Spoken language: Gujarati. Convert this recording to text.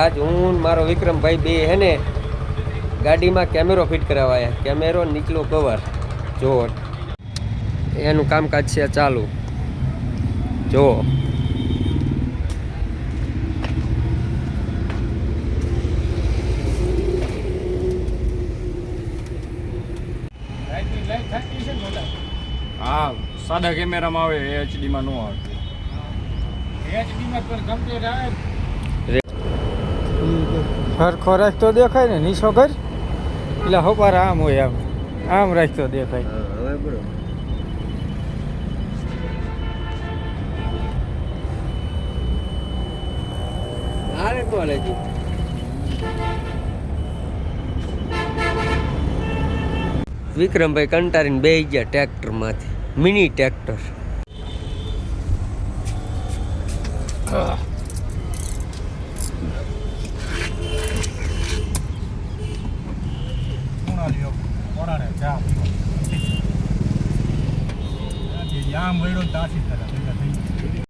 આજ હું મારો વિક્રમભાઈ બે હે ને ગાડીમાં કેમેરો ફિટ કરાવાયા. કેમેરો નીચલો કવર જો એનું કામકાજ છે ચાલુ. જો હા, સાદા કેમેરામાં આવે, એચડીમાં ન આવે. એચડીમાં પણ કમ્પ્લીટ આવે. સરખો રસ્તો દેખાય ને નીચો કર એટલે હવાર આમ હોય, આમ રસ્તો દેખાય. હવે બરોબર. આરે કોલેજી વિક્રમભાઈ કંટારીને બેસી ગયા ટ્રેક્ટરમાંથી. Mini tractor. આમ વળ્યો ત્યાંથી